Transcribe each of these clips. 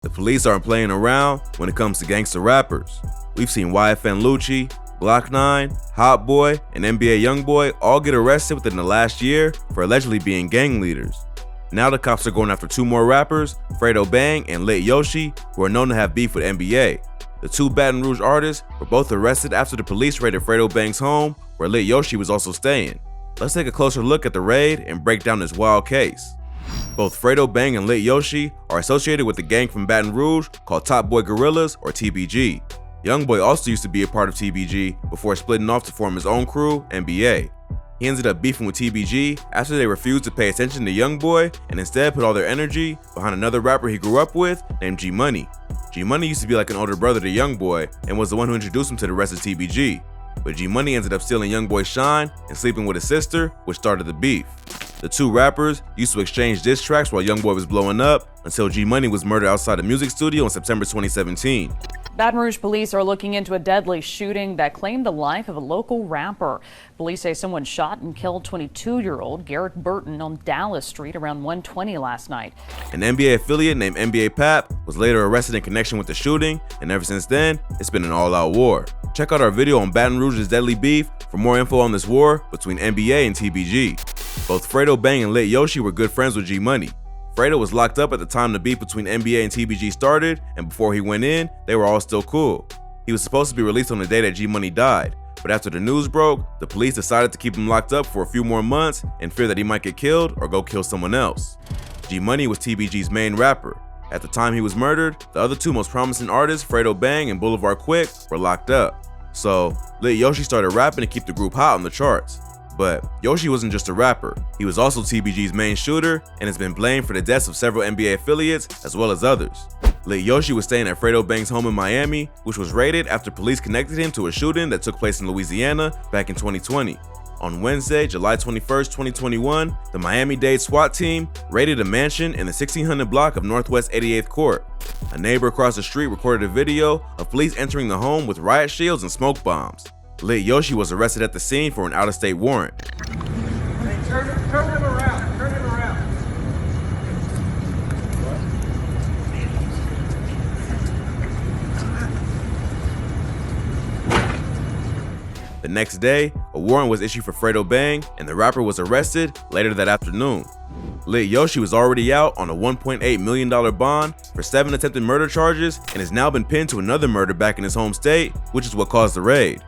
The police aren't playing around when it comes to gangster rappers. We've seen YFN Lucci, Glock 9, HOTBOII, and NBA Youngboy all get arrested within the last year for allegedly being gang leaders. Now the cops are going after two more rappers, Fredo Bang and Lit Yoshi, who are known to have beef with NBA. The two Baton Rouge artists were both arrested after the police raided Fredo Bang's home, where Lit Yoshi was also staying. Let's take a closer look at the raid and break down this wild case. Both Fredo Bang and Lit Yoshi are associated with a gang from Baton Rouge called Top Boy Gorillas, or TBG. Youngboy also used to be a part of TBG before splitting off to form his own crew, NBA. He ended up beefing with TBG after they refused to pay attention to Youngboy and instead put all their energy behind another rapper he grew up with named G Money. G Money used to be like an older brother to Youngboy and was the one who introduced him to the rest of TBG. But G Money ended up stealing Youngboy's shine and sleeping with his sister, which started the beef. The two rappers used to exchange diss tracks while Youngboy was blowing up until G Money was murdered outside a music studio in September 2017. Baton Rouge police are looking into a deadly shooting that claimed the life of a local rapper. Police say someone shot and killed 22-year-old Garrett Burton on Dallas Street around 1:20 last night. An NBA affiliate named NBA Pap was later arrested in connection with the shooting, and ever since then, it's been an all-out war. Check out our video on Baton Rouge's deadly beef for more info on this war between NBA and TBG. Both Fredo Bang and Lit Yoshi were good friends with G Money. Fredo was locked up at the time the beef between NBA and TBG started, and before he went in, they were all still cool. He was supposed to be released on the day that G Money died, but after the news broke, the police decided to keep him locked up for a few more months in fear that he might get killed or go kill someone else. G Money was TBG's main rapper. At the time he was murdered, the other two most promising artists, Fredo Bang and Boulevard Quick, were locked up. So, Lit Yoshi started rapping to keep the group hot on the charts. But Yoshi wasn't just a rapper, he was also TBG's main shooter and has been blamed for the deaths of several NBA affiliates as well as others. Lit Yoshi was staying at Fredo Bang's home in Miami, which was raided after police connected him to a shooting that took place in Louisiana back in 2020. On Wednesday, July 21st, 2021, the Miami-Dade SWAT team raided a mansion in the 1600 block of Northwest 88th Court. A neighbor across the street recorded a video of police entering the home with riot shields and smoke bombs. Lit Yoshi was arrested at the scene for an out-of-state warrant. Hey, turn him around. Turn him around. The next day, a warrant was issued for Fredo Bang, and the rapper was arrested later that afternoon. Lit Yoshi was already out on a $1.8 million bond for 7 attempted murder charges and has now been pinned to another murder back in his home state, which is what caused the raid.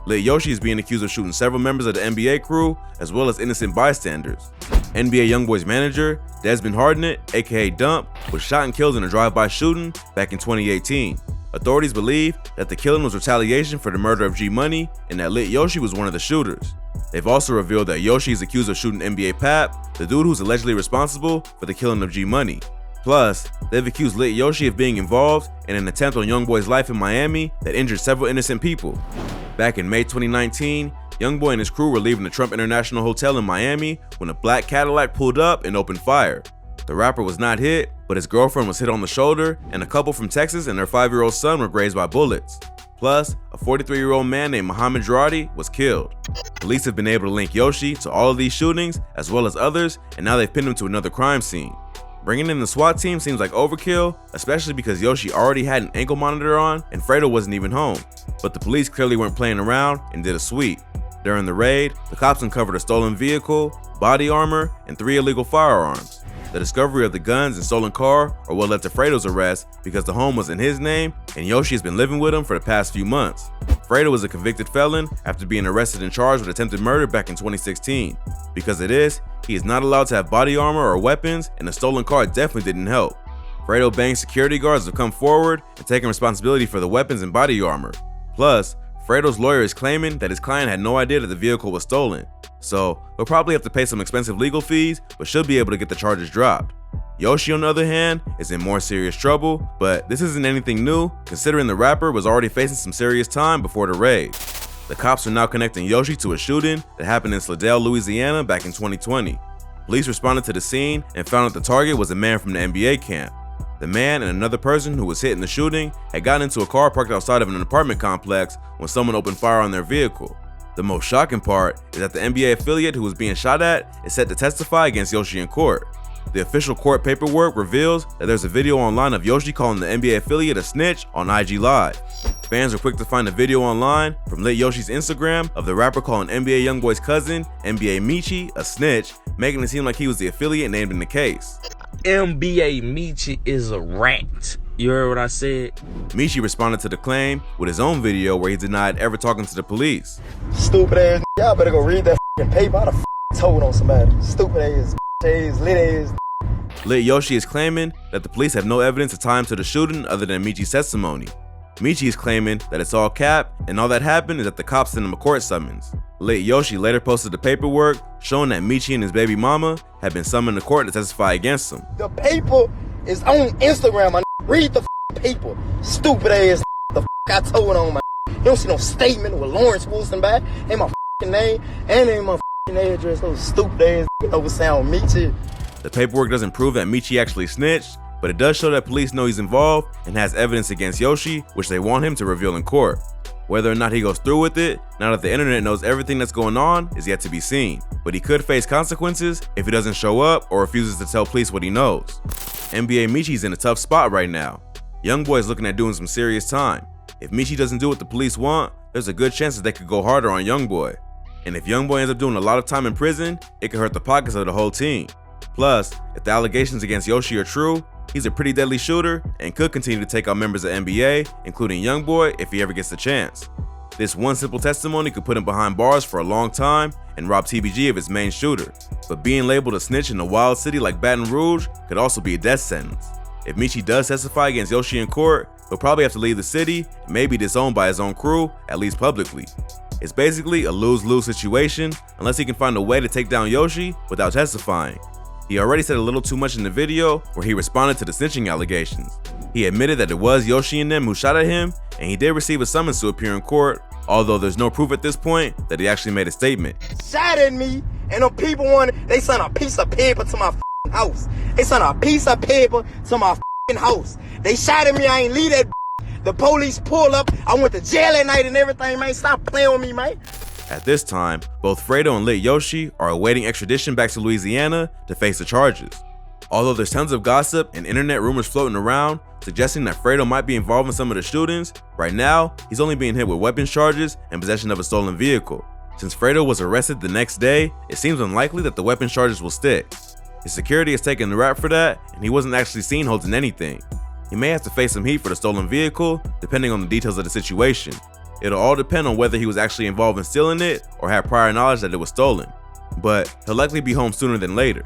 Lit Yoshi is being accused of shooting several members of the NBA crew, as well as innocent bystanders. NBA Youngboy's manager, Desmond Hardnett, aka Dump, was shot and killed in a drive-by shooting back in 2018. Authorities believe that the killing was retaliation for the murder of G Money and that Lit Yoshi was one of the shooters. They've also revealed that Yoshi is accused of shooting NBA Pap, the dude who's allegedly responsible for the killing of G Money. Plus, they've accused Lit Yoshi of being involved in an attempt on Youngboy's life in Miami that injured several innocent people. Back in May 2019, Youngboy and his crew were leaving the Trump International Hotel in Miami when a black Cadillac pulled up and opened fire. The rapper was not hit, but his girlfriend was hit on the shoulder, and a couple from Texas and their 5-year-old son were grazed by bullets. Plus, a 43-year-old man named Muhammad Jaradi was killed. Police have been able to link Yoshi to all of these shootings, as well as others, and now they've pinned him to another crime scene. Bringing in the SWAT team seems like overkill, especially because Yoshi already had an ankle monitor on and Fredo wasn't even home. But the police clearly weren't playing around and did a sweep. During the raid, the cops uncovered a stolen vehicle, body armor, and 3 illegal firearms. The discovery of the guns and stolen car are what led to Fredo's arrest because the home was in his name and Yoshi has been living with him for the past few months. Fredo was a convicted felon after being arrested and charged with attempted murder back in 2016. Because of this, he is not allowed to have body armor or weapons, and the stolen car definitely didn't help. Fredo Bang's security guards have come forward and taken responsibility for the weapons and body armor. Plus, Fredo's lawyer is claiming that his client had no idea that the vehicle was stolen. So, he'll probably have to pay some expensive legal fees, but should be able to get the charges dropped. Yoshi, on the other hand, is in more serious trouble, but this isn't anything new, considering the rapper was already facing some serious time before the raid. The cops are now connecting Yoshi to a shooting that happened in Slidell, Louisiana back in 2020. Police responded to the scene and found that the target was a man from the NBA camp. The man and another person who was hit in the shooting had gotten into a car parked outside of an apartment complex when someone opened fire on their vehicle. The most shocking part is that the NBA affiliate who was being shot at is set to testify against Yoshi in court. The official court paperwork reveals that there's a video online of Yoshi calling the NBA affiliate a snitch on IG Live. Fans are quick to find a video online from Lit Yoshi's Instagram of the rapper calling NBA Youngboy's cousin, NBA Michi, a snitch, making it seem like he was the affiliate named in the case. NBA Michi is a rat. You heard what I said? Michi responded to the claim with his own video where he denied ever talking to the police. Stupid ass, y'all better go read that paper. I done told on somebody. Stupid ass, lit ass. Lit Yoshi is claiming that the police have no evidence to tie him to the shooting other than Michi's testimony. Michi is claiming that it's all cap and all that happened is that the cops sent him a court summons. Lit Yoshi later posted the paperwork showing that Michi and his baby mama had been summoned to court to testify against him. The paper is on Instagram. Read the paper. Stupid ass the I told on my. You don't see no statement with Lawrence Wilson back. Ain't my name and ain't my address. Those stupid ass over sound Michi. The paperwork doesn't prove that Michi actually snitched, but it does show that police know he's involved and has evidence against Yoshi, which they want him to reveal in court. Whether or not he goes through with it, now that the internet knows everything that's going on, is yet to be seen. But he could face consequences if he doesn't show up or refuses to tell police what he knows. NBA Michi's in a tough spot right now. Youngboy is looking at doing some serious time. If Michi doesn't do what the police want, there's a good chance that they could go harder on Youngboy. And if Youngboy ends up doing a lot of time in prison, it could hurt the pockets of the whole team. Plus, if the allegations against Yoshi are true, he's a pretty deadly shooter and could continue to take out members of NBA, including Youngboy, if he ever gets the chance. This one simple testimony could put him behind bars for a long time and rob TBG of its main shooter. But being labeled a snitch in a wild city like Baton Rouge could also be a death sentence. If Michi does testify against Yoshi in court, he'll probably have to leave the city and may be disowned by his own crew, at least publicly. It's basically a lose-lose situation unless he can find a way to take down Yoshi without testifying. He already said a little too much in the video where he responded to the snitching allegations. He admitted that it was Yoshi and them who shot at him, and he did receive a summons to appear in court, although there's no proof at this point that he actually made a statement. Shot at me, and the people they sent a piece of paper to my house. They sent a piece of paper to my house. They shot at me, I ain't leave that. The police pulled up, I went to jail at night and everything, man. Stop playing with me, man. At this time, both Fredo and Lit Yoshi are awaiting extradition back to Louisiana to face the charges. Although there's tons of gossip and internet rumors floating around suggesting that Fredo might be involved in some of the shootings, right now, he's only being hit with weapons charges and possession of a stolen vehicle. Since Fredo was arrested the next day, it seems unlikely that the weapons charges will stick. His security has taken the rap for that, and he wasn't actually seen holding anything. He may have to face some heat for the stolen vehicle, depending on the details of the situation. It'll all depend on whether he was actually involved in stealing it or had prior knowledge that it was stolen. But he'll likely be home sooner than later.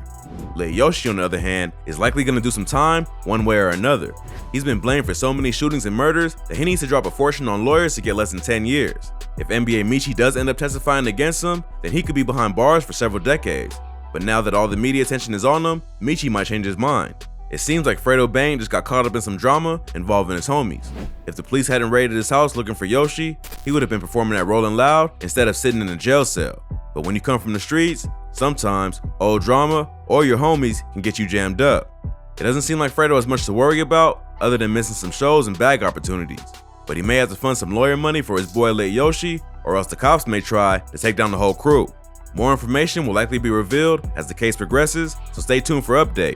Lit Yoshi, on the other hand, is likely going to do some time one way or another. He's been blamed for so many shootings and murders that he needs to drop a fortune on lawyers to get less than 10 years. If NBA Michi does end up testifying against him, then he could be behind bars for several decades. But now that all the media attention is on him, Michi might change his mind. It seems like Fredo Bang just got caught up in some drama involving his homies. If the police hadn't raided his house looking for Yoshi, he would have been performing at Rolling Loud instead of sitting in a jail cell. But when you come from the streets, sometimes old drama or your homies can get you jammed up. It doesn't seem like Fredo has much to worry about other than missing some shows and bag opportunities. But he may have to fund some lawyer money for his boy Lit Yoshi, or else the cops may try to take down the whole crew. More information will likely be revealed as the case progresses, so stay tuned for updates.